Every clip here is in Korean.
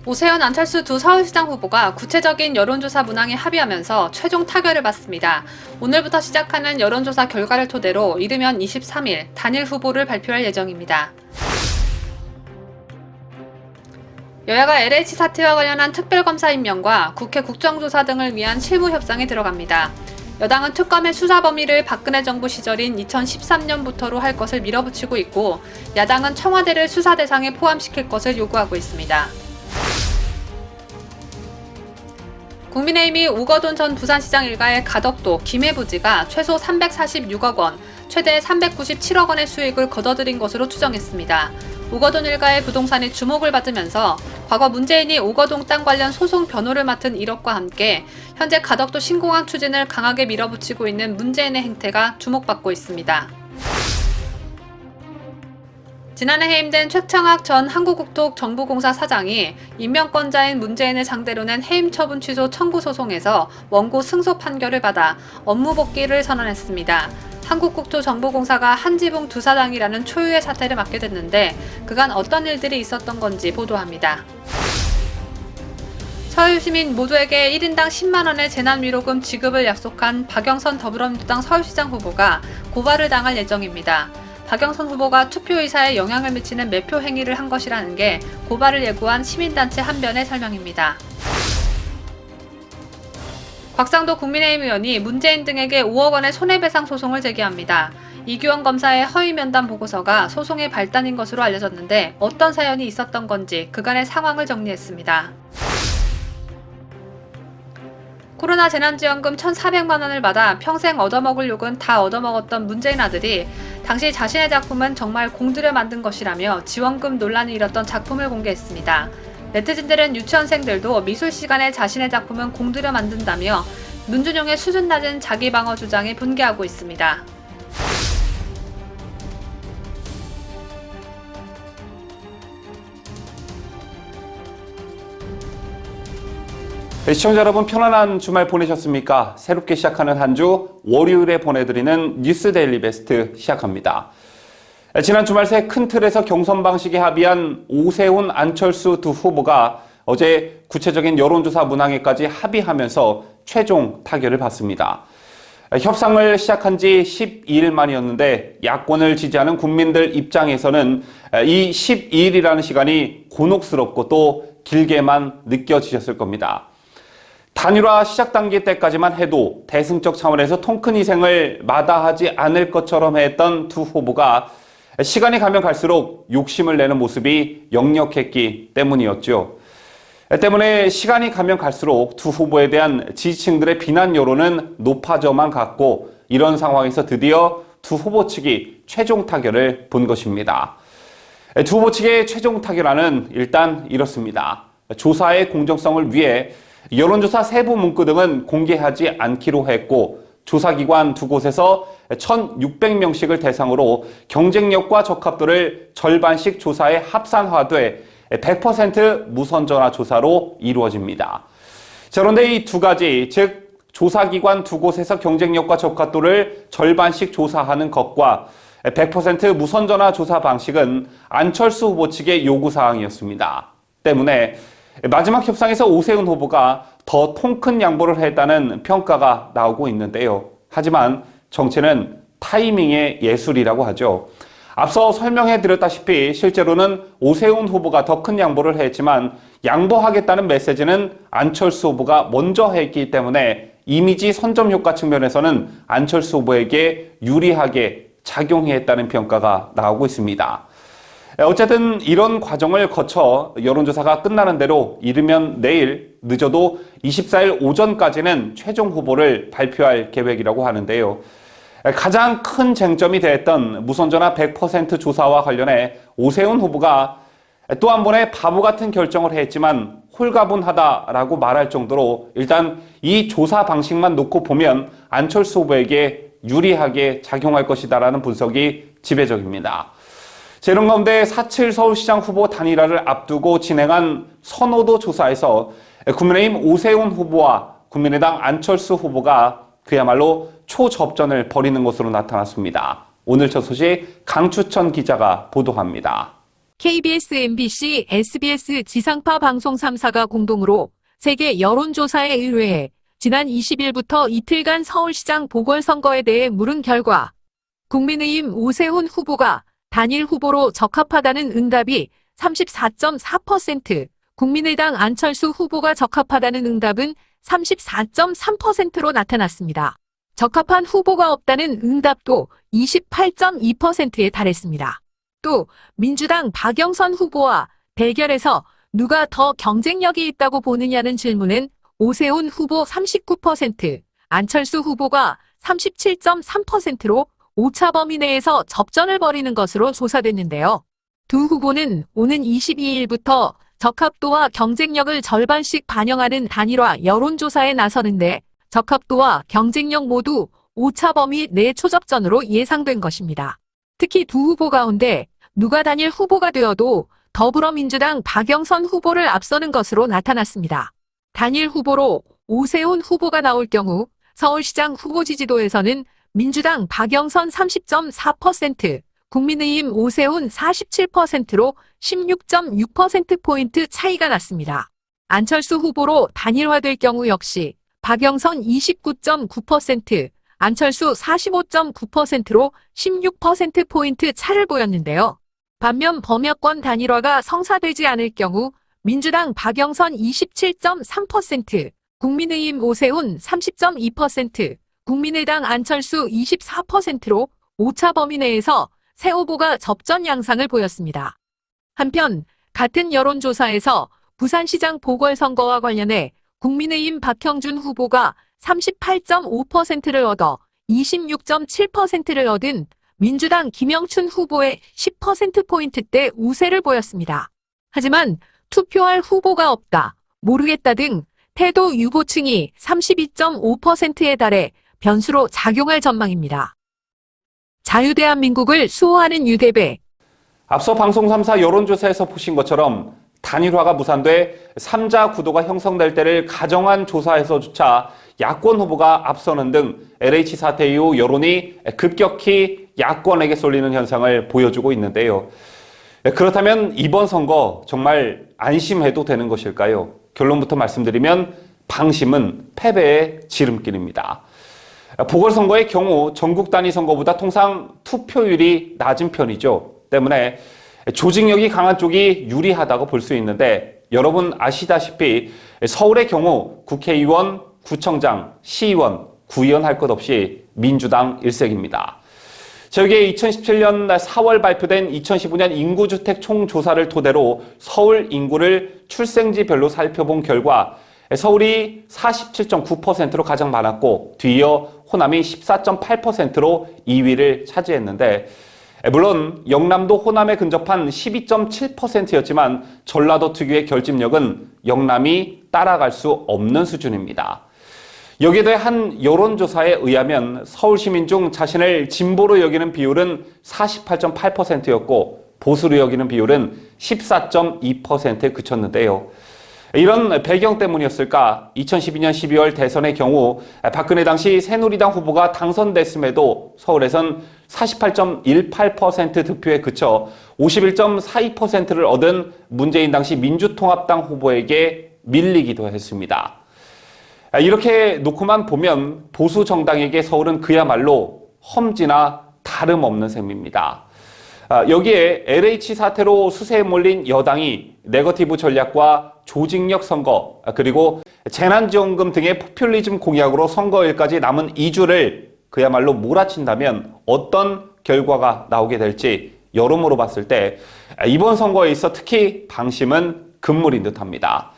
오세훈, 안철수 두 서울시장 후보가 구체적인 여론조사 문항에 합의하면서 최종 타결을 받습니다. 오늘부터 시작하는 여론조사 결과를 토대로 이르면 23일 단일 후보를 발표할 예정입니다. 여야가 LH 사태와 관련한 특별검사 임명과 국회 국정조사 등을 위한 실무 협상에 들어갑니다. 여당은 특검의 수사 범위를 박근혜 정부 시절인 2013년부터로 할 것을 밀어붙이고 있고, 야당은 청와대를 수사 대상에 포함시킬 것을 요구하고 있습니다. 국민의힘이 오거돈 전 부산시장 일가의 가덕도, 김해부지가 최소 346억 원, 최대 397억 원의 수익을 거둬들인 것으로 추정했습니다. 오거돈 일가의 부동산이 주목을 받으면서 과거 문재인이 오거돈 땅 관련 소송 변호를 맡은 이력과 함께 현재 가덕도 신공항 추진을 강하게 밀어붙이고 있는 문재인의 행태가 주목받고 있습니다. 지난해 해임된 최창학 전 한국국토정보공사 사장이 임명권자인 문재인을 상대로 낸 해임 처분 취소 청구 소송에서 원고 승소 판결을 받아 업무 복귀를 선언했습니다. 한국국토정보공사가 한지붕 두 사장이라는 초유의 사태를 맡게 됐는데 그간 어떤 일들이 있었던 건지 보도합니다. 서울 시민 모두에게 1인당 10만 원의 재난위로금 지급을 약속한 박영선 더불어민주당 서울시장 후보가 고발을 당할 예정입니다. 박영선 후보가 투표의사에 영향을 미치는 매표 행위를 한 것이라는 게 고발을 예고한 시민단체 한변의 설명입니다. 곽상도 국민의힘 의원이 문재인 등에게 5억 원의 손해배상 소송을 제기합니다. 이규원 검사의 허위 면담 보고서가 소송의 발단인 것으로 알려졌는데 어떤 사연이 있었던 건지 그간의 상황을 정리했습니다. 코로나 재난지원금 1,400만 원을 받아 평생 얻어먹을 욕은 다 얻어먹었던 문재인 아들이 당시 자신의 작품은 정말 공들여 만든 것이라며 지원금 논란이 일었던 작품을 공개했습니다. 네티즌들은 유치원생들도 미술 시간에 자신의 작품은 공들여 만든다며 문준용의 수준 낮은 자기 방어 주장에 분개하고 있습니다. 시청자 여러분, 편안한 주말 보내셨습니까? 새롭게 시작하는 한 주 월요일에 보내드리는 뉴스 데일리 베스트 시작합니다. 지난 주말 새 큰 틀에서 경선 방식에 합의한 오세훈, 안철수 두 후보가 어제 구체적인 여론조사 문항에까지 합의하면서 최종 타결을 받습니다. 협상을 시작한 지 12일 만이었는데 야권을 지지하는 국민들 입장에서는 이 12일이라는 시간이 곤혹스럽고 또 길게만 느껴지셨을 겁니다. 단일화 시작 단계 때까지만 해도 대승적 차원에서 통 큰 희생을 마다하지 않을 것처럼 했던 두 후보가 시간이 가면 갈수록 욕심을 내는 모습이 역력했기 때문이었죠. 때문에 시간이 가면 갈수록 두 후보에 대한 지지층들의 비난 여론은 높아져만 갔고, 이런 상황에서 드디어 두 후보 측이 최종 타결을 본 것입니다. 두 후보 측의 최종 타결안은 일단 이렇습니다. 조사의 공정성을 위해 여론조사 세부 문구 등은 공개하지 않기로 했고, 조사기관 두 곳에서 1,600명씩을 대상으로 경쟁력과 적합도를 절반씩 조사에 합산화돼 100% 무선전화 조사로 이루어집니다. 자, 그런데 이 두 가지, 즉 조사기관 두 곳에서 경쟁력과 적합도를 절반씩 조사하는 것과 100% 무선전화 조사 방식은 안철수 후보 측의 요구사항이었습니다. 때문에 마지막 협상에서 오세훈 후보가 더 통 큰 양보를 했다는 평가가 나오고 있는데요. 하지만 정치는 타이밍의 예술이라고 하죠. 앞서 설명해 드렸다시피 실제로는 오세훈 후보가 더 큰 양보를 했지만 양보하겠다는 메시지는 안철수 후보가 먼저 했기 때문에 이미지 선점 효과 측면에서는 안철수 후보에게 유리하게 작용했다는 평가가 나오고 있습니다. 어쨌든 이런 과정을 거쳐 여론조사가 끝나는 대로 이르면 내일, 늦어도 24일 오전까지는 최종 후보를 발표할 계획이라고 하는데요. 가장 큰 쟁점이 됐던 무선전화 100% 조사와 관련해 오세훈 후보가 또 한 번의 바보 같은 결정을 했지만 홀가분하다라고 말할 정도로 일단 이 조사 방식만 놓고 보면 안철수 후보에게 유리하게 작용할 것이다라는 분석이 지배적입니다. 이런 가운데 4.7 서울시장 후보 단일화를 앞두고 진행한 선호도 조사에서 국민의힘 오세훈 후보와 국민의당 안철수 후보가 그야말로 초접전을 벌이는 것으로 나타났습니다. 오늘 첫 소식 강추천 기자가 보도합니다. KBS, MBC, SBS 지상파 방송 3사가 공동으로 세계 여론조사에 의뢰해 지난 20일부터 이틀간 서울시장 보궐선거에 대해 물은 결과 국민의힘 오세훈 후보가 단일 후보로 적합하다는 응답이 34.4%, 국민의당 안철수 후보가 적합하다는 응답은 34.3%로 나타났습니다. 적합한 후보가 없다는 응답도 28.2%에 달했습니다. 또 민주당 박영선 후보와 대결에서 누가 더 경쟁력이 있다고 보느냐는 질문은 오세훈 후보 39%, 안철수 후보가 37.3%로 오차 범위 내에서 접전을 벌이는 것으로 조사됐는데요. 두 후보는 오는 22일부터 적합도와 경쟁력을 절반씩 반영하는 단일화 여론조사에 나서는데 적합도와 경쟁력 모두 오차 범위 내 초접전으로 예상된 것입니다. 특히 두 후보 가운데 누가 단일 후보가 되어도 더불어민주당 박영선 후보를 앞서는 것으로 나타났습니다. 단일 후보로 오세훈 후보가 나올 경우 서울시장 후보 지지도에서는 민주당 박영선 30.4%, 국민의힘 오세훈 47%로 16.6%포인트 차이가 났습니다. 안철수 후보로 단일화될 경우 역시 박영선 29.9%, 안철수 45.9%로 16%포인트 차를 보였는데요. 반면 범야권 단일화가 성사되지 않을 경우 민주당 박영선 27.3%, 국민의힘 오세훈 30.2%, 국민의당 안철수 24%로 오차 범위 내에서 새 후보가 접전 양상을 보였습니다. 한편 같은 여론조사에서 부산시장 보궐선거와 관련해 국민의힘 박형준 후보가 38.5%를 얻어 26.7%를 얻은 민주당 김영춘 후보의 10%포인트대 우세를 보였습니다. 하지만 투표할 후보가 없다, 모르겠다 등 태도 유보층이 32.5%에 달해 변수로 작용할 전망입니다. 자유대한민국을 수호하는 유대배. 앞서 방송 3사 여론조사에서 보신 것처럼 단일화가 무산돼 3자 구도가 형성될 때를 가정한 조사에서조차 야권 후보가 앞서는 등 LH 사태 이후 여론이 급격히 야권에게 쏠리는 현상을 보여주고 있는데요. 그렇다면 이번 선거 정말 안심해도 되는 것일까요? 결론부터 말씀드리면 방심은 패배의 지름길입니다. 보궐선거의 경우 전국 단위 선거보다 통상 투표율이 낮은 편이죠. 때문에 조직력이 강한 쪽이 유리하다고 볼 수 있는데 여러분 아시다시피 서울의 경우 국회의원, 구청장, 시의원, 구의원 할 것 없이 민주당 일색입니다. 저에게 2017년 4월 발표된 2015년 인구주택 총조사를 토대로 서울 인구를 출생지별로 살펴본 결과 서울이 47.9%로 가장 많았고 뒤이어 호남이 14.8%로 2위를 차지했는데 물론 영남도 호남에 근접한 12.7%였지만 전라도 특유의 결집력은 영남이 따라갈 수 없는 수준입니다. 여기에 대해 한 여론조사에 의하면 서울 시민 중 자신을 진보로 여기는 비율은 48.8%였고 보수로 여기는 비율은 14.2%에 그쳤는데요. 이런 배경 때문이었을까? 2012년 12월 대선의 경우 박근혜 당시 새누리당 후보가 당선됐음에도 서울에선 48.18% 득표에 그쳐 51.42%를 얻은 문재인 당시 민주통합당 후보에게 밀리기도 했습니다. 이렇게 놓고만 보면 보수 정당에게 서울은 그야말로 험지나 다름없는 셈입니다. 여기에 LH 사태로 수세에 몰린 여당이 네거티브 전략과 조직력 선거, 그리고 재난지원금 등의 포퓰리즘 공약으로 선거일까지 남은 2주를 그야말로 몰아친다면 어떤 결과가 나오게 될지 여러모로 봤을 때 이번 선거에 있어 특히 방심은 금물인 듯합니다.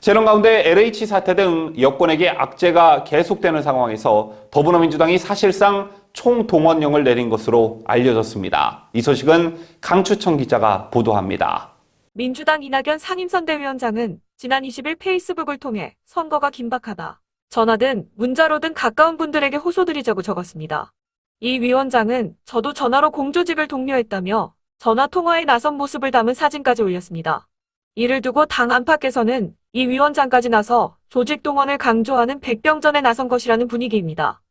이런 가운데 LH 사태 등 여권에게 악재가 계속되는 상황에서 더불어민주당이 사실상 총동원령을 내린 것으로 알려졌습니다. 이 소식은 강추천 기자가 보도합니다. 민주당 이낙연 상임선대위원장은 지난 20일 페이스북을 통해 선거가 긴박하다, 전화든 문자로든 가까운 분들에게 호소드리자고 적었습니다. 이 위원장은 저도 전화로 공조직을 독려했다며 전화 통화에 나선 모습을 담은 사진까지 올렸습니다. 이를 두고 당 안팎에서는 이 위원장까지 나서 조직 동원을 강조하는 백병전에 나선 것이라는 분위기입니다.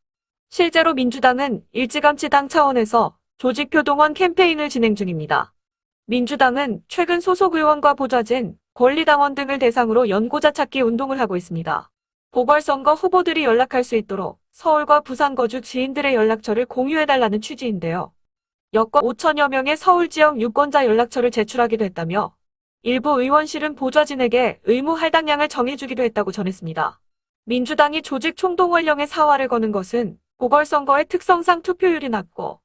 실제로 민주당은 일찌감치 당 차원에서 조직표 동원 캠페인을 진행 중입니다. 민주당은 최근 소속 의원과 보좌진, 권리당원 등을 대상으로 연고자 찾기 운동을 하고 있습니다. 보궐선거 후보들이 연락할 수 있도록 서울과 부산 거주 지인들의 연락처를 공유해달라는 취지인데요. 여권 5천여 명의 서울 지역 유권자 연락처를 제출하기도 했다며 일부 의원실은 보좌진에게 의무 할당량을 정해주기도 했다고 전했습니다. 민주당이 조직 총동원령에 사활을 거는 것은 보궐선거의 특성상 투표율이 낮고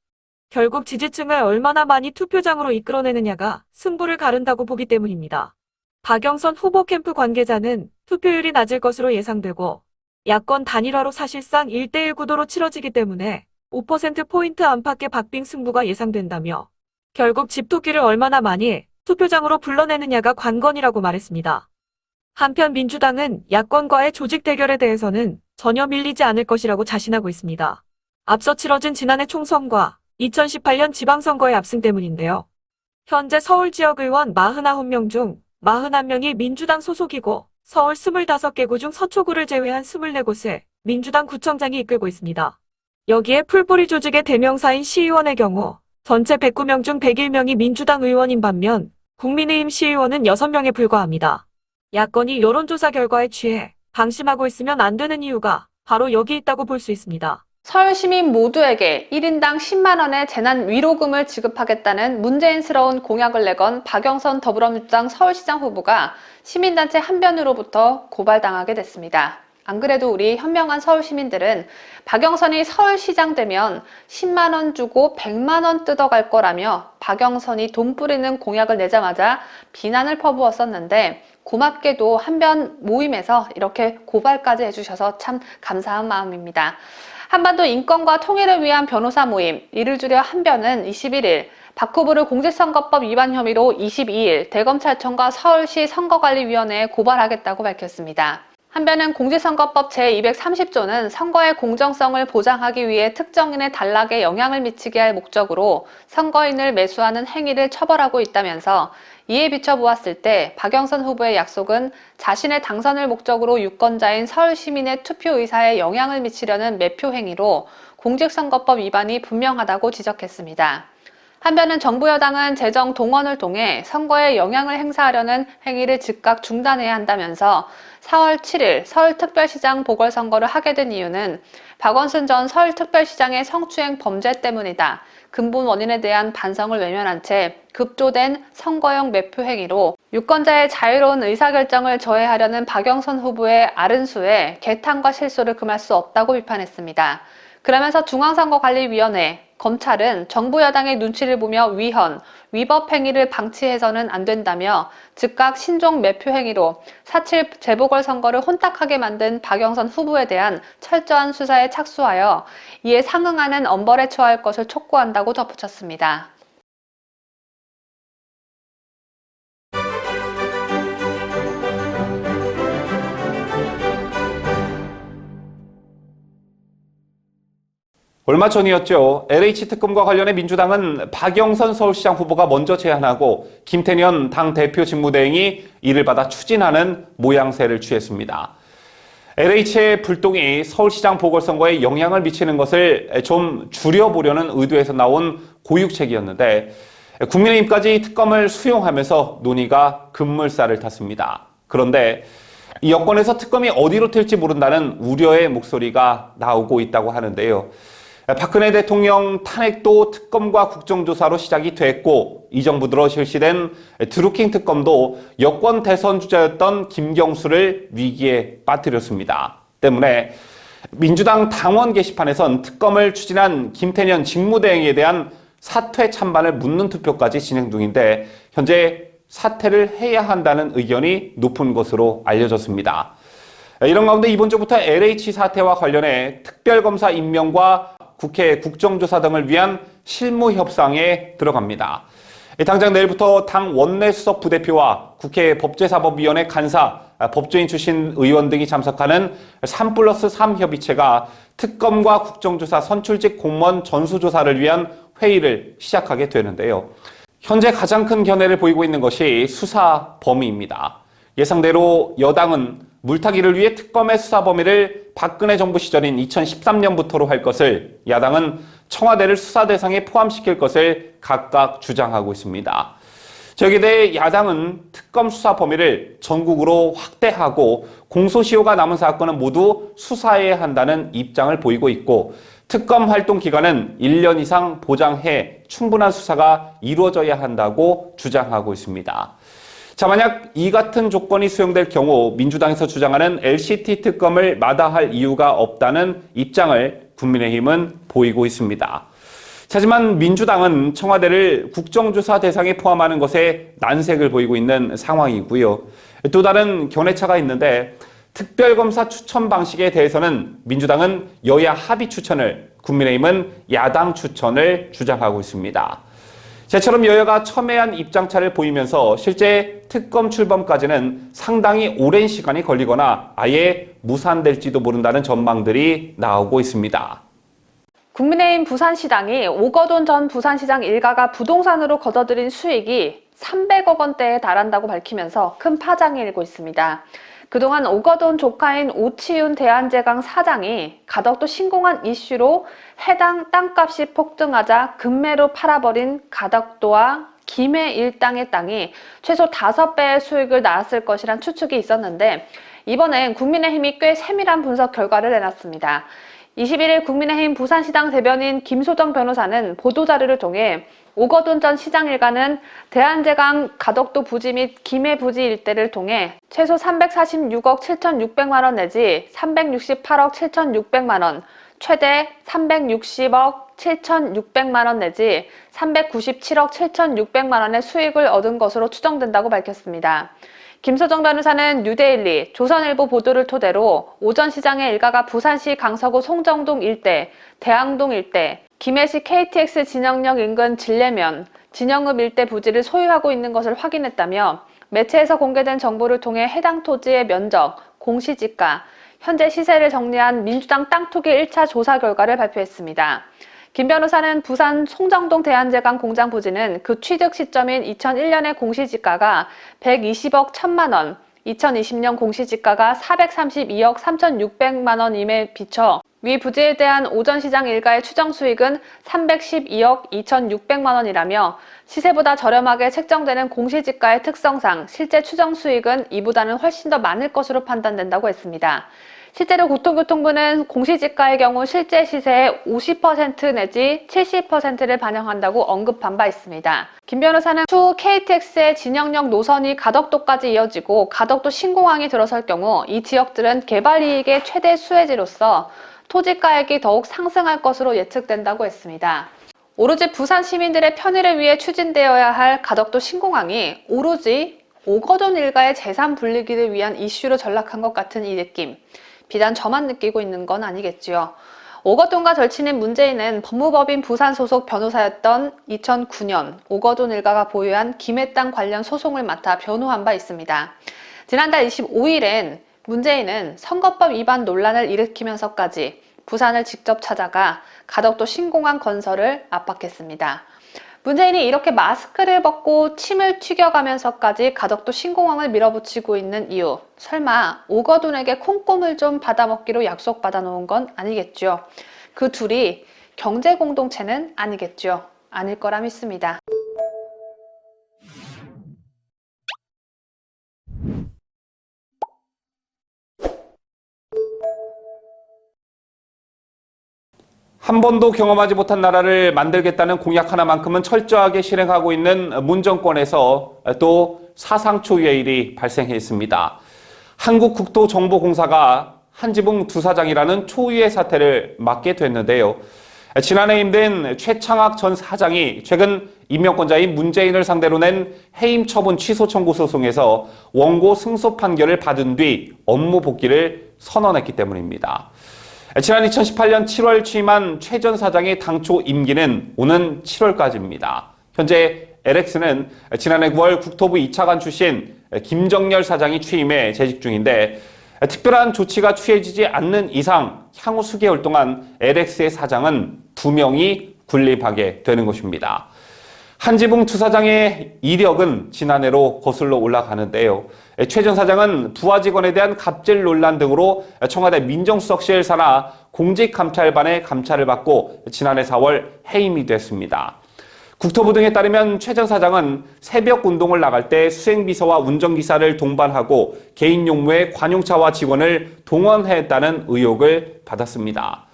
결국 지지층을 얼마나 많이 투표장으로 이끌어내느냐가 승부를 가른다고 보기 때문입니다. 박영선 후보 캠프 관계자는 투표율이 낮을 것으로 예상되고 야권 단일화로 사실상 1대1 구도로 치러지기 때문에 5%포인트 안팎의 박빙 승부가 예상된다며 결국 집토끼를 얼마나 많이 투표장으로 불러내느냐가 관건이라고 말했습니다. 한편 민주당은 야권과의 조직 대결에 대해서는 전혀 밀리지 않을 것이라고 자신하고 있습니다. 앞서 치러진 지난해 총선과 2018년 지방선거의 압승 때문인데요. 현재 서울 지역 의원 49명 중 41명이 민주당 소속이고 서울 25개구 중 서초구를 제외한 24곳을 민주당 구청장이 이끌고 있습니다. 여기에 풀뿌리 조직의 대명사인 시의원의 경우 전체 109명 중 101명이 민주당 의원인 반면 국민의힘 시의원은 6명에 불과합니다. 야권이 여론조사 결과에 취해 방심하고 있으면 안 되는 이유가 바로 여기 있다고 볼 수 있습니다. 서울 시민 모두에게 1인당 10만 원의 재난 위로금을 지급하겠다는 문재인스러운 공약을 내건 박영선 더불어민주당 서울시장 후보가 시민단체 한변으로부터 고발당하게 됐습니다. 안 그래도 우리 현명한 서울 시민들은 박영선이 서울시장 되면 10만 원 주고 100만 원 뜯어갈 거라며 박영선이 돈 뿌리는 공약을 내자마자 비난을 퍼부었었는데 고맙게도 한변 모임에서 이렇게 고발까지 해주셔서 참 감사한 마음입니다. 한반도 인권과 통일을 위한 변호사 모임, 이를 줄여 한변은 21일 박 후보를 공직선거법 위반 혐의로 22일 대검찰청과 서울시 선거관리위원회에 고발하겠다고 밝혔습니다. 한변은 공직선거법 제230조는 선거의 공정성을 보장하기 위해 특정인의 단락에 영향을 미치게 할 목적으로 선거인을 매수하는 행위를 처벌하고 있다면서 이에 비춰보았을 때 박영선 후보의 약속은 자신의 당선을 목적으로 유권자인 서울 시민의 투표 의사에 영향을 미치려는 매표 행위로 공직선거법 위반이 분명하다고 지적했습니다. 한편은 정부 여당은 재정 동원을 통해 선거에 영향을 행사하려는 행위를 즉각 중단해야 한다면서 4월 7일 서울특별시장 보궐선거를 하게 된 이유는 박원순 전 서울특별시장의 성추행 범죄 때문이다. 근본 원인에 대한 반성을 외면한 채 급조된 선거용 매표 행위로 유권자의 자유로운 의사결정을 저해하려는 박영선 후보의 아른수에 개탄과 실소를 금할 수 없다고 비판했습니다. 그러면서 중앙선거관리위원회, 검찰은 정부 여당의 눈치를 보며 위헌, 위법 행위를 방치해서는 안 된다며 즉각 신종 매표 행위로 4.7 재보궐선거를 혼탁하게 만든 박영선 후보에 대한 철저한 수사에 착수하여 이에 상응하는 엄벌에 처할 것을 촉구한다고 덧붙였습니다. 얼마 전이었죠. LH 특검과 관련해 민주당은 박영선 서울시장 후보가 먼저 제안하고 김태년 당 대표 직무대행이 이를 받아 추진하는 모양새를 취했습니다. LH의 불똥이 서울시장 보궐선거에 영향을 미치는 것을 좀 줄여보려는 의도에서 나온 고육책이었는데 국민의힘까지 특검을 수용하면서 논의가 급물살을 탔습니다. 그런데 이 여권에서 특검이 어디로 튈지 모른다는 우려의 목소리가 나오고 있다고 하는데요. 박근혜 대통령 탄핵도 특검과 국정조사로 시작이 됐고 이 정부 들어 실시된 드루킹 특검도 여권 대선 주자였던 김경수를 위기에 빠뜨렸습니다. 때문에 민주당 당원 게시판에선 특검을 추진한 김태년 직무대행에 대한 사퇴 찬반을 묻는 투표까지 진행 중인데 현재 사퇴를 해야 한다는 의견이 높은 것으로 알려졌습니다. 이런 가운데 이번 주부터 LH 사태와 관련해 특별검사 임명과 국회 국정조사 등을 위한 실무 협상에 들어갑니다. 당장 내일부터 당 원내수석 부대표와 국회 법제사법위원회 간사, 법조인 출신 의원 등이 참석하는 3+3 협의체가 특검과 국정조사 선출직 공무원 전수조사를 위한 회의를 시작하게 되는데요. 현재 가장 큰 견해를 보이고 있는 것이 수사 범위입니다. 예상대로 여당은 물타기를 위해 특검의 수사 범위를 박근혜 정부 시절인 2013년부터로 할 것을, 야당은 청와대를 수사 대상에 포함시킬 것을 각각 주장하고 있습니다. 여기에 대해 야당은 특검 수사 범위를 전국으로 확대하고 공소시효가 남은 사건은 모두 수사해야 한다는 입장을 보이고 있고 특검 활동 기간은 1년 이상 보장해 충분한 수사가 이루어져야 한다고 주장하고 있습니다. 자, 만약 이 같은 조건이 수용될 경우 민주당에서 주장하는 LCT 특검을 마다할 이유가 없다는 입장을 국민의힘은 보이고 있습니다. 하지만 민주당은 청와대를 국정조사 대상에 포함하는 것에 난색을 보이고 있는 상황이고요. 또 다른 견해차가 있는데 특별검사 추천 방식에 대해서는 민주당은 여야 합의 추천을, 국민의힘은 야당 추천을 주장하고 있습니다. 이처럼 여야가 첨예한 입장차를 보이면서 실제 특검 출범까지는 상당히 오랜 시간이 걸리거나 아예 무산될지도 모른다는 전망들이 나오고 있습니다. 국민의힘 부산시당이 오거돈 전 부산시장 일가가 부동산으로 거둬들인 수익이 300억 원대에 달한다고 밝히면서 큰 파장이 일고 있습니다. 그동안 오거돈 조카인 오치윤 대한제강 사장이 가덕도 신공항 이슈로 해당 땅값이 폭등하자 급매로 팔아버린 가덕도와 김해 일당의 땅이 최소 5배의 수익을 낳았을 것이란 추측이 있었는데 이번엔 국민의힘이 꽤 세밀한 분석 결과를 내놨습니다. 21일 국민의힘 부산시당 대변인 김소정 변호사는 보도자료를 통해 오거돈 전 시장 일가는 대한제강 가덕도 부지 및 김해 부지 일대를 통해 최소 346억 7,600만 원 내지 368억 7,600만 원, 최대 360억 7,600만 원 내지 397억 7,600만 원의 수익을 얻은 것으로 추정된다고 밝혔습니다. 김소정 변호사는 뉴데일리, 조선일보 보도를 토대로 오 전 시장의 일가가 부산시 강서구 송정동 일대, 대항동 일대, 김해시 KTX 진영역 인근 진례면, 진영읍 일대 부지를 소유하고 있는 것을 확인했다며 매체에서 공개된 정보를 통해 해당 토지의 면적, 공시지가, 현재 시세를 정리한 민주당 땅 투기 1차 조사 결과를 발표했습니다. 김 변호사는 부산 송정동 대한제강 공장 부지는 그 취득 시점인 2001년의 공시지가가 120억 1천만 원, 2020년 공시지가가 432억 3,600만 원임에 비춰 위 부지에 대한 오 전 시장 일가의 추정 수익은 312억 2,600만 원이라며 시세보다 저렴하게 책정되는 공시지가의 특성상 실제 추정 수익은 이보다는 훨씬 더 많을 것으로 판단된다고 했습니다. 실제로 국토교통부는 공시지가의 경우 실제 시세의 50% 내지 70%를 반영한다고 언급한 바 있습니다. 김 변호사는 추후 KTX의 진영역 노선이 가덕도까지 이어지고 가덕도 신공항이 들어설 경우 이 지역들은 개발 이익의 최대 수혜지로서 토지가액이 더욱 상승할 것으로 예측된다고 했습니다. 오로지 부산 시민들의 편의를 위해 추진되어야 할 가덕도 신공항이 오로지 오거돈 일가의 재산 분리기를 위한 이슈로 전락한 것 같은 이 느낌. 비단 저만 느끼고 있는 건 아니겠지요. 오거돈과 절친인 문재인은 법무법인 부산 소속 변호사였던 2009년 오거돈 일가가 보유한 김해 땅 관련 소송을 맡아 변호한 바 있습니다. 지난달 25일엔 문재인은 선거법 위반 논란을 일으키면서까지 부산을 직접 찾아가 가덕도 신공항 건설을 압박했습니다. 문재인이 이렇게 마스크를 벗고 침을 튀겨가면서까지 가덕도 신공항을 밀어붙이고 있는 이유, 설마 오거돈에게 콩고물 좀 받아먹기로 약속받아 놓은 건 아니겠죠. 그 둘이 경제 공동체는 아니겠죠. 아닐 거라 믿습니다. 한 번도 경험하지 못한 나라를 만들겠다는 공약 하나만큼은 철저하게 실행하고 있는 문 정권에서 또 사상 초유의 일이 발생했습니다. 한국국토정보공사가 한지붕 두 사장이라는 초유의 사태를 맞게 됐는데요. 지난해 임된 최창학 전 사장이 최근 임명권자인 문재인을 상대로 낸 해임 처분 취소 청구 소송에서 원고 승소 판결을 받은 뒤 업무 복귀를 선언했기 때문입니다. 지난 2018년 7월 취임한 최 전 사장의 당초 임기는 오는 7월까지입니다. 현재 LX는 지난해 9월 국토부 2차관 출신 김정열 사장이 취임해 재직 중인데 특별한 조치가 취해지지 않는 이상 향후 수개월 동안 LX의 사장은 2명이 군림하게 되는 것입니다. 한지붕 두 사장의 이력은 지난해로 거슬러 올라가는데요. 최 전 사장은 부하 직원에 대한 갑질 논란 등으로 청와대 민정수석실 산하 공직감찰반의 감찰을 받고 지난해 4월 해임이 됐습니다. 국토부 등에 따르면 최 전 사장은 새벽 운동을 나갈 때 수행비서와 운전기사를 동반하고 개인 용무에 관용차와 직원을 동원했다는 의혹을 받았습니다.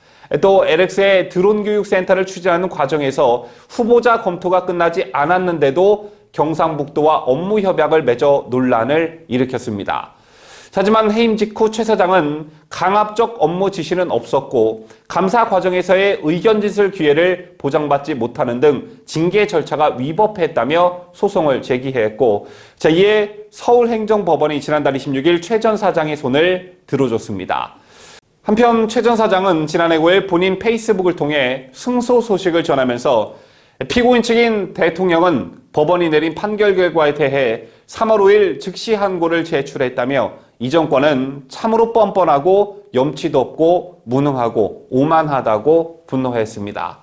또 LX의 드론 교육 센터를 추진하는 과정에서 후보자 검토가 끝나지 않았는데도 경상북도와 업무 협약을 맺어 논란을 일으켰습니다. 하지만 해임 직후 최 사장은 강압적 업무 지시는 없었고 감사 과정에서의 의견 진술 기회를 보장받지 못하는 등 징계 절차가 위법했다며 소송을 제기했고 이에 서울행정법원이 지난달 26일 최 전 사장의 손을 들어줬습니다. 한편 최 전 사장은 지난해 9일 본인 페이스북을 통해 승소 소식을 전하면서 피고인 측인 대통령은 법원이 내린 판결 결과에 대해 3월 5일 즉시 항고를 제출했다며 이 정권은 참으로 뻔뻔하고 염치도 없고 무능하고 오만하다고 분노했습니다.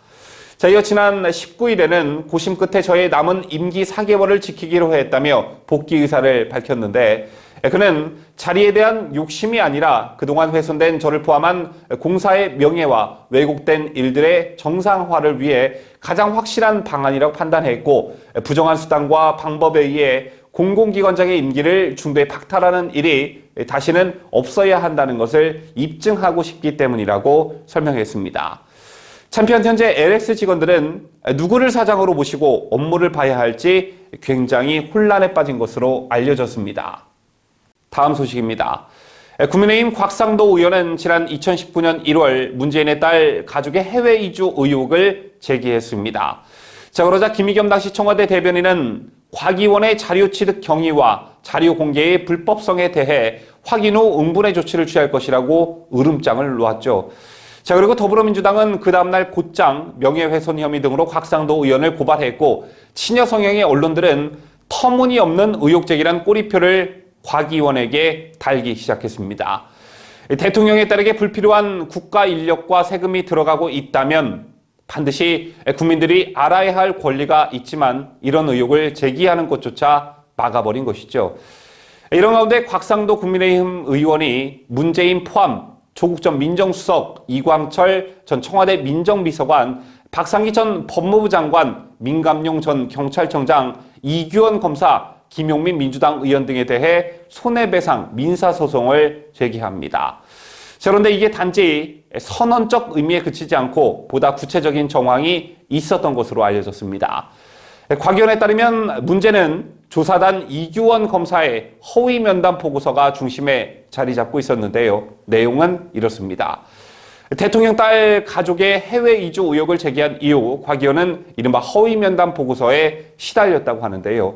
이어 지난 19일에는 고심 끝에 저의 남은 임기 4개월을 지키기로 했다며 복귀 의사를 밝혔는데 그는 자리에 대한 욕심이 아니라 그동안 훼손된 저를 포함한 공사의 명예와 왜곡된 일들의 정상화를 위해 가장 확실한 방안이라고 판단했고 부정한 수단과 방법에 의해 공공기관장의 임기를 중도에 박탈하는 일이 다시는 없어야 한다는 것을 입증하고 싶기 때문이라고 설명했습니다. 한편 현재 LX 직원들은 누구를 사장으로 모시고 업무를 봐야 할지 굉장히 혼란에 빠진 것으로 알려졌습니다. 다음 소식입니다. 국민의힘 곽상도 의원은 지난 2019년 1월 문재인의 딸 가족의 해외 이주 의혹을 제기했습니다. 그러자 김의겸 당시 청와대 대변인은 곽 의원의 자료 취득 경위와 자료 공개의 불법성에 대해 확인 후 응분의 조치를 취할 것이라고 으름장을 놓았죠. 그리고 더불어민주당은 그 다음날 곧장 명예훼손 혐의 등으로 곽상도 의원을 고발했고 친여 성향의 언론들은 터무니없는 의혹 제기란 꼬리표를 곽 의원에게 달기 시작했습니다. 대통령에 따르게 불필요한 국가 인력과 세금이 들어가고 있다면 반드시 국민들이 알아야 할 권리가 있지만 이런 의혹을 제기하는 것조차 막아버린 것이죠. 이런 가운데 곽상도 국민의힘 의원이 문재인 포함 조국 전 민정수석, 이광철 전 청와대 민정비서관, 박상기 전 법무부 장관, 민감용 전 경찰청장, 이규원 검사, 김용민 민주당 의원 등에 대해 손해배상 민사소송을 제기합니다. 그런데 이게 단지 선언적 의미에 그치지 않고 보다 구체적인 정황이 있었던 것으로 알려졌습니다. 곽 의원에 따르면 문제는 조사단 이규원 검사의 허위 면담 보고서가 중심에 자리 잡고 있었는데요. 내용은 이렇습니다. 대통령 딸 가족의 해외 이주 의혹을 제기한 이후 곽 의원은 이른바 허위 면담 보고서에 시달렸다고 하는데요.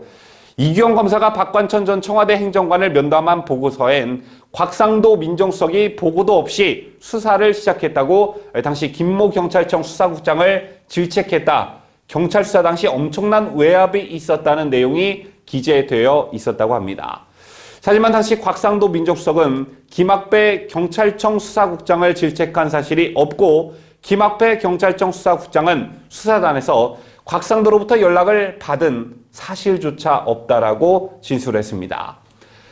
이규원 검사가 박관천 전 청와대 행정관을 면담한 보고서엔 곽상도 민정수석이 보고도 없이 수사를 시작했다고 당시 김모 경찰청 수사국장을 질책했다. 경찰 수사 당시 엄청난 외압이 있었다는 내용이 기재되어 있었다고 합니다. 하지만 당시 곽상도 민정수석은 김학배 경찰청 수사국장을 질책한 사실이 없고 김학배 경찰청 수사국장은 수사단에서 곽상도로부터 연락을 받은 사실조차 없다라고 진술했습니다.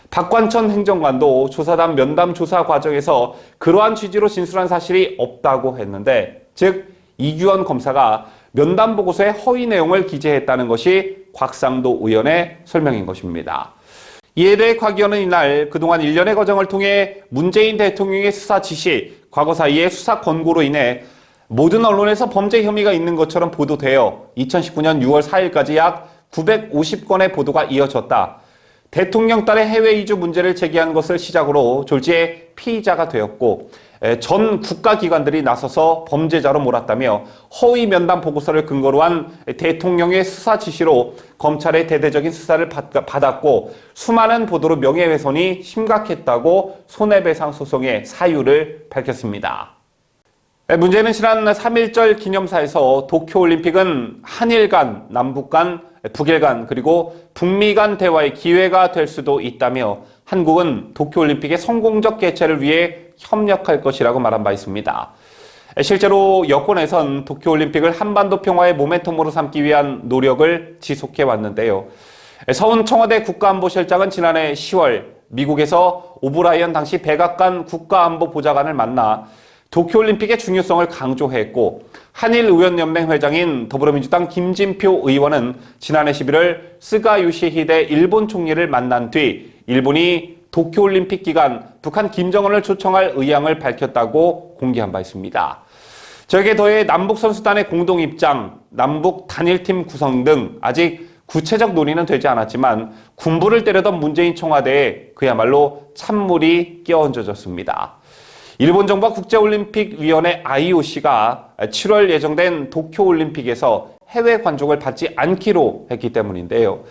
박관천 행정관도 조사단 면담 조사 과정에서 그러한 취지로 진술한 사실이 없다고 했는데, 즉 이규원 검사가 면담 보고서에 허위 내용을 기재했다는 것이 곽상도 의원의 설명인 것입니다. 이에 대해 곽 의원은 이날 그동안 일련의 과정을 통해 문재인 대통령의 수사 지시, 과거 사이의 수사 권고로 인해 모든 언론에서 범죄 혐의가 있는 것처럼 보도되어 2019년 6월 4일까지 약 950건의 보도가 이어졌다. 대통령 딸의 해외 이주 문제를 제기한 것을 시작으로 졸지에 피의자가 되었고 전 국가기관들이 나서서 범죄자로 몰았다며 허위 면담 보고서를 근거로 한 대통령의 수사 지시로 검찰의 대대적인 수사를 받았고 수많은 보도로 명예훼손이 심각했다고 손해배상 소송의 사유를 밝혔습니다. 문제는 지난 3.1절 기념사에서 도쿄올림픽은 한일 간, 남북 간, 북일 간, 그리고 북미 간 대화의 기회가 될 수도 있다며 한국은 도쿄올림픽의 성공적 개최를 위해 협력할 것이라고 말한 바 있습니다. 실제로 여권에선 도쿄올림픽을 한반도 평화의 모멘텀으로 삼기 위한 노력을 지속해 왔는데요. 서훈 청와대 국가안보실장은 지난해 10월 미국에서 오브라이언 당시 백악관 국가안보보좌관을 만나 도쿄올림픽의 중요성을 강조했고 한일의원연맹 회장인 더불어민주당 김진표 의원은 지난해 11월 스가 요시히데 일본 총리를 만난 뒤 일본이 도쿄올림픽 기간 북한 김정은을 초청할 의향을 밝혔다고 공개한 바 있습니다. 저에게 더해 남북선수단의 공동 입장, 남북 단일팀 구성 등 아직 구체적 논의는 되지 않았지만 군부를 때리던 문재인 청와대에 그야말로 찬물이 끼얹어졌습니다. 일본 정부와 국제올림픽위원회 IOC가 7월 예정된 도쿄올림픽에서 해외 관중을 받지 않기로 했기 때문인데요.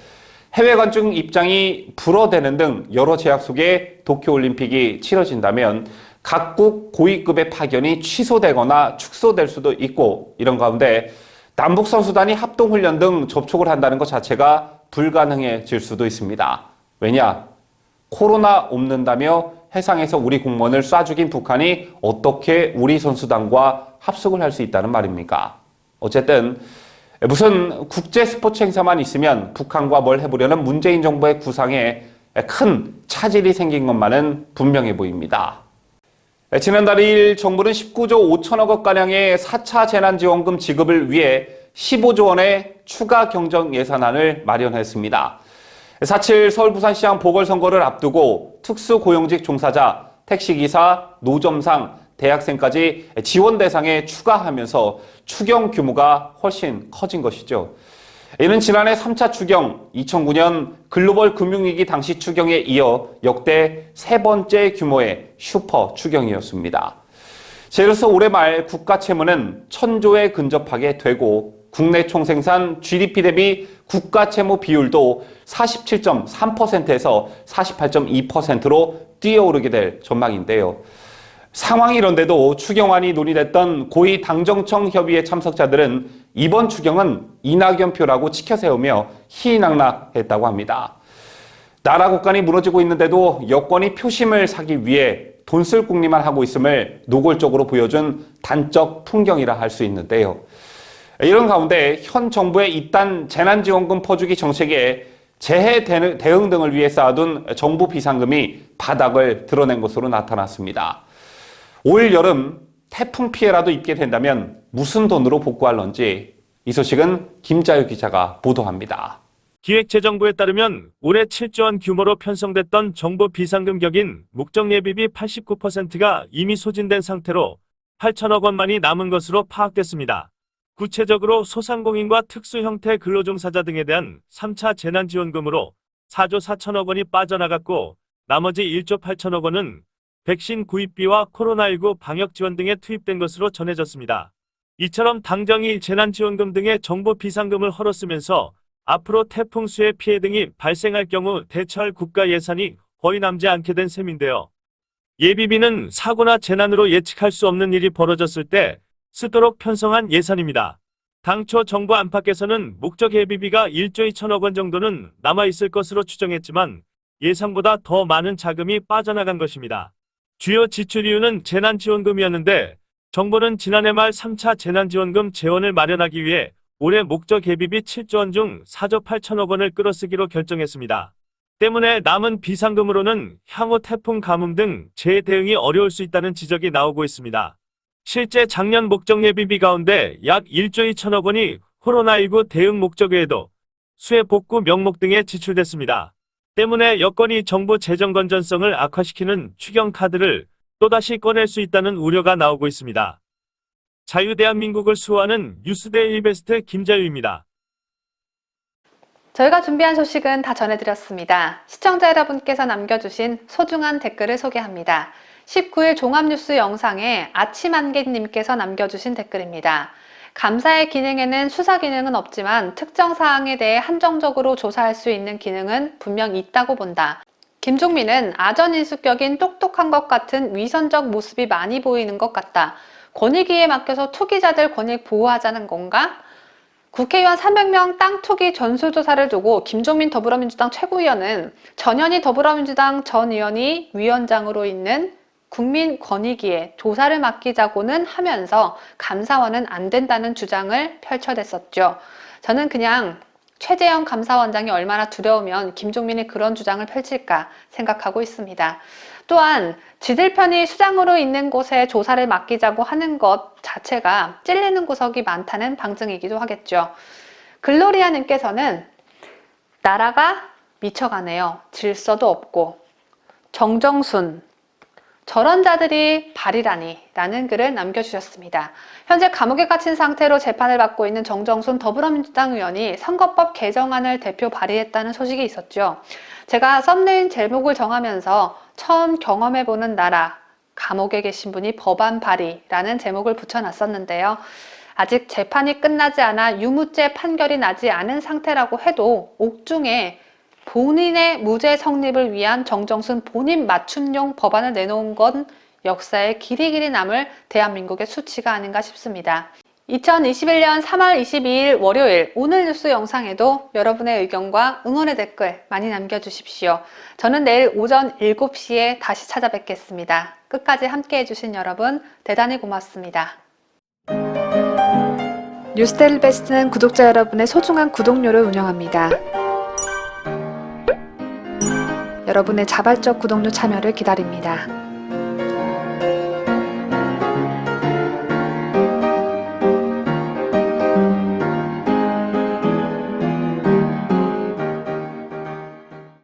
해외 관중 입장이 불어대는 등 여러 제약 속에 도쿄올림픽이 치러진다면 각국 고위급의 파견이 취소되거나 축소될 수도 있고 이런 가운데 남북 선수단이 합동훈련 등 접촉을 한다는 것 자체가 불가능해질 수도 있습니다. 왜냐? 코로나 없는다며 해상에서 우리 공무원을 쏴 죽인 북한이 어떻게 우리 선수단과 합숙을 할 수 있다는 말입니까? 어쨌든 무슨 국제 스포츠 행사만 있으면 북한과 뭘 해보려는 문재인 정부의 구상에 큰 차질이 생긴 것만은 분명해 보입니다. 지난달 2일 정부는 19조 5천억 원가량의 4차 재난지원금 지급을 위해 15조 원의 추가 경정 예산안을 마련했습니다. 4.7 서울 부산시장 보궐선거를 앞두고 특수고용직 종사자, 택시기사, 노점상, 대학생까지 지원 대상에 추가하면서 추경 규모가 훨씬 커진 것이죠. 이는 지난해 3차 추경, 2009년 글로벌 금융위기 당시 추경에 이어 역대 세 번째 규모의 슈퍼 추경이었습니다. 이로써 올해 말 국가 채무는 1,000조에 근접하게 되고 국내 총생산 GDP 대비 국가 채무 비율도 47.3%에서 48.2%로 뛰어오르게 될 전망인데요. 상황이 이런데도 추경안이 논의됐던 고위 당정청 협의회 참석자들은 이번 추경은 이낙연 표라고 치켜 세우며 희희낙낙했다고 합니다. 나라 국간이 무너지고 있는데도 여권이 표심을 사기 위해 돈 쓸 궁리만 하고 있음을 노골적으로 보여준 단적 풍경이라 할 수 있는데요. 이런 가운데 현 정부의 잇단 재난지원금 퍼주기 정책에 재해 대응 등을 위해 쌓아둔 정부 비상금이 바닥을 드러낸 것으로 나타났습니다. 올 여름 태풍 피해라도 입게 된다면 무슨 돈으로 복구할런지 이 소식은 김자유 기자가 보도합니다. 기획재정부에 따르면 올해 7조 원 규모로 편성됐던 정부 비상금 격인 목적예비비 89%가 이미 소진된 상태로 8천억 원만이 남은 것으로 파악됐습니다. 구체적으로 소상공인과 특수형태 근로종사자 등에 대한 3차 재난지원금으로 4조 4천억 원이 빠져나갔고 나머지 1조 8천억 원은 백신 구입비와 코로나19 방역 지원 등에 투입된 것으로 전해졌습니다. 이처럼 당정이 재난지원금 등의 정부 비상금을 헐었으면서 앞으로 태풍 수해 피해 등이 발생할 경우 대처할 국가 예산이 거의 남지 않게 된 셈인데요. 예비비는 사고나 재난으로 예측할 수 없는 일이 벌어졌을 때 쓰도록 편성한 예산입니다. 당초 정부 안팎에서는 목적 예비비가 1조 2천억 원 정도는 남아있을 것으로 추정했지만 예상보다 더 많은 자금이 빠져나간 것입니다. 주요 지출 이유는 재난지원금이었는데 정부는 지난해 말 3차 재난지원금 재원을 마련하기 위해 올해 목적 예비비 7조 원 중 4조 8천억 원을 끌어쓰기로 결정했습니다. 때문에 남은 비상금으로는 향후 태풍 가뭄 등 재해 대응이 어려울 수 있다는 지적이 나오고 있습니다. 실제 작년 목적 예비비 가운데 약 1조 2천억 원이 코로나19 대응 목적 외에도 수해 복구 명목 등에 지출됐습니다. 때문에 여건이 정부 재정 건전성을 악화시키는 추경 카드를 또다시 꺼낼 수 있다는 우려가 나오고 있습니다. 자유대한민국을 수호하는 뉴스데일리 베스트 김자유입니다. 저희가 준비한 소식은 다 전해드렸습니다. 시청자 여러분께서 남겨주신 소중한 댓글을 소개합니다. 19일 종합뉴스 영상에 아침안개님께서 남겨주신 댓글입니다. 감사의 기능에는 수사 기능은 없지만 특정 사항에 대해 한정적으로 조사할 수 있는 기능은 분명 있다고 본다. 김종민은 아전인수격인 똑똑한 것 같은 위선적 모습이 많이 보이는 것 같다. 권익위에 맡겨서 투기자들 권익 보호하자는 건가? 국회의원 300명 땅 투기 전수조사를 두고 김종민 더불어민주당 최고위원은 전현희 더불어민주당 전 의원이 위원장으로 있는 국민권익위에 조사를 맡기자고는 하면서 감사원은 안 된다는 주장을 펼쳐댔었죠. 저는 그냥 최재형 감사원장이 얼마나 두려우면 김종민이 그런 주장을 펼칠까 생각하고 있습니다. 또한 지들 편이 수장으로 있는 곳에 조사를 맡기자고 하는 것 자체가 찔리는 구석이 많다는 방증이기도 하겠죠. 글로리아님께서는 나라가 미쳐가네요. 질서도 없고 정정순 저런 자들이 발이라니 라는 글을 남겨주셨습니다. 현재 감옥에 갇힌 상태로 재판을 받고 있는 정정순 더불어민주당 의원이 선거법 개정안을 대표 발의했다는 소식이 있었죠. 제가 썸네일 제목을 정하면서 처음 경험해보는 나라, 감옥에 계신 분이 법안 발의라는 제목을 붙여놨었는데요. 아직 재판이 끝나지 않아 유무죄 판결이 나지 않은 상태라고 해도 옥중에 본인의 무죄 성립을 위한 정정순 본인 맞춤용 법안을 내놓은 건 역사에 길이길이 남을 대한민국의 수치가 아닌가 싶습니다. 2021년 3월 22일 월요일 오늘 뉴스 영상에도 여러분의 의견과 응원의 댓글 많이 남겨주십시오. 저는 내일 오전 7시에 다시 찾아뵙겠습니다. 끝까지 함께 해주신 여러분 대단히 고맙습니다. 뉴스데일리 베스트는 구독자 여러분의 소중한 구독료를 운영합니다. 여러분의 자발적 구독료 참여를 기다립니다.